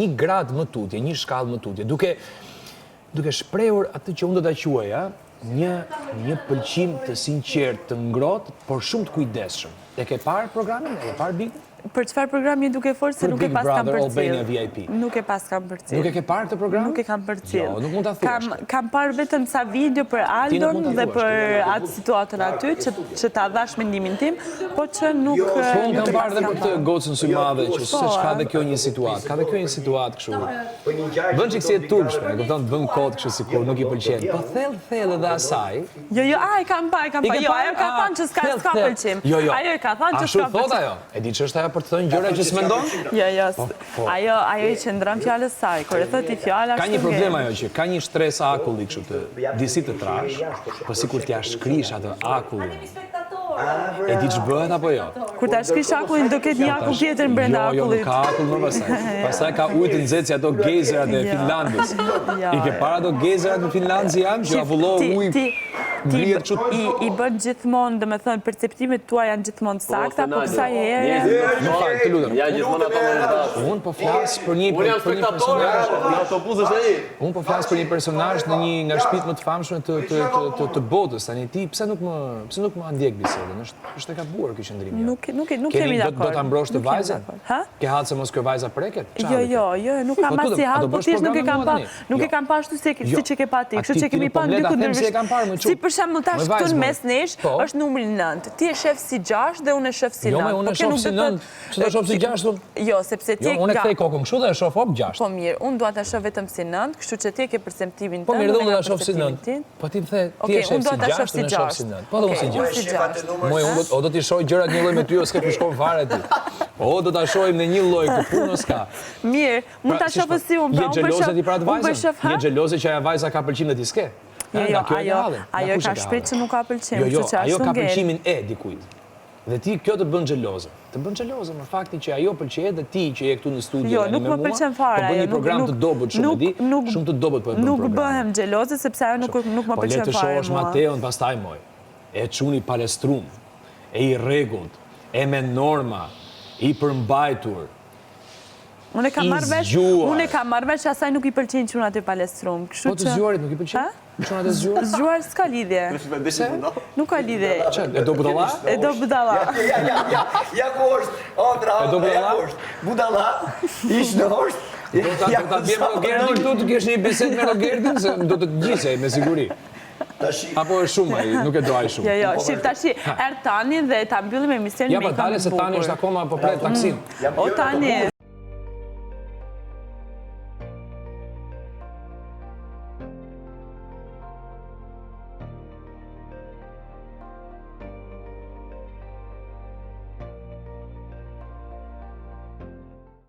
një grad më tutje, një shkallë më tutje, duke shprehur atë që unë do ta quaja një pëlqim të sinqert, të ngrohtë, por shumë të kujdesshëm. E ke parë programin? E ke parë Big? Për çfarë programi duke folë se nuk e pas kam përcjell. Albania VIP. Nuk e pas kam përcjell. Nuk e ke parë këtë program? Nuk e kam përcjell. Jo, nuk mund ta thuash. Kam parë vetëm sa video për Aldon dhe për atë situatën aty që ta dhash mendimin tim, po që nuk Po unë kam parë edhe për këtë gocën sy madhe që se ka dhe kjo një situatë. Ka dhe kjo një situatë kështu. Bën çik si e turpshme, e kupton, bën kod kështu sikur nuk i pëlqen. Po thellë edhe asaj. Jo, e kam parë. Jo, ajo ka thënë që s'ka pëlqim. Ajo e ka thënë që s'ka pëlqim. Ashtu thot ajo. E di ç'është ajo për të thënë gjëra që s'mendon? Jo. Ajo i qëndron fjalës saj. Kur e thotë fjala ka një problem ajo që ka një stres akulli kështu të disi të trash, po sikur t'ja shkrish atë akullin. E di ç'bëhet apo jo? Kur ta shkrish akullin do ketë një akull tjetër brenda akullit. Jo, nuk ka akull më pastaj. Pastaj ka ujë të nxehtë si ato gejzerat e Finlandës. I ke parë ato gejzerat në Finlandë janë që avullohen ujë. I bën gjithmonë, domethënë perceptimet tua janë gjithmonë sakta, po kësaj here. Më fal, të lutem. Ja gjithmonë ato momentazhe. Unë po flas për një personazh në autobus është ai. Unë po flas për një personazh në një nga shtëpitë më të famshme të botës. Tani ti pse nuk më ndjek bisedën? Është e gabuar ky qendrim. Nuk kemi dakord. Do ta mbrosh të vajzën? Ke hatë se mos kjo vajza preket? Jo, nuk kam asnjë hatë, po thjesht nuk e kam parë ashtu siç e ke pa ti. Kështu që kemi parë dy kundërshtim. Si për shembull tash këtu në mes nesh është numri 9. Ti e shef si 6 dhe unë e shef si 9. Jo, unë e shoh si 9. Ç'do shoh si 6 unë? Jo, sepse ti unë e kthej kokën kështu dhe e shoh 6. Po mirë, unë dua ta shoh vetëm si 9, kështu që ti e ke perceptimin tënd. Po mirë, unë ta shoh si 9. Po ti më the, ti e shef si 6, unë e shoh si 9. Po do si 6. Moj unë do t'i shoh gjërat një lloj me ty ose s'ke shkon fare ti. O do ta shohim në një lloj të punë s'ka. Mirë, mund ta shoh si unë, po unë bëj. Je xheloze që ajo vajza ka pëlqim dhe ti s'ke? Jo, ajo ka shpejt që nuk ka pëlqim. Jo, ajo ka pëlqimin e dikujt. Dhe ti kjo të bën xheloze. Të bën xheloze në faktin që ajo pëlqej dhe ti që je këtu në studio jo, nuk më pëlqen fare. Po bën një program të dobët shumë di, shumë të dobët po e bën program. Nuk bëhem xheloze sepse ajo nuk më pëlqen fare. Po le të shohësh Mateon pastaj moj. E çuni palestrum, e i rregullt, e me norma, i përmbajtur. Unë e kam marrë vesh asaj nuk i pëlqen çunat e palestrum. Po të zgjuarit nuk i pëlqen? Çunat e zgjuar? Zgjuar s'ka lidhje. Nuk ka lidhje. E do budalla? E do budalla. Ja ku është? Ondra, ja ku është? Budalla? Ish në është? Do ta bjem Rogertin këtu të kesh një bisedë me Rogertin se do të gjisej me siguri. Apo është shumë ai, nuk e do ai shumë. Jo, shif tash Tani dhe ta mbyllim emisionin me një. Ja, po dale se Tani është akoma po pret taksin. O Tani.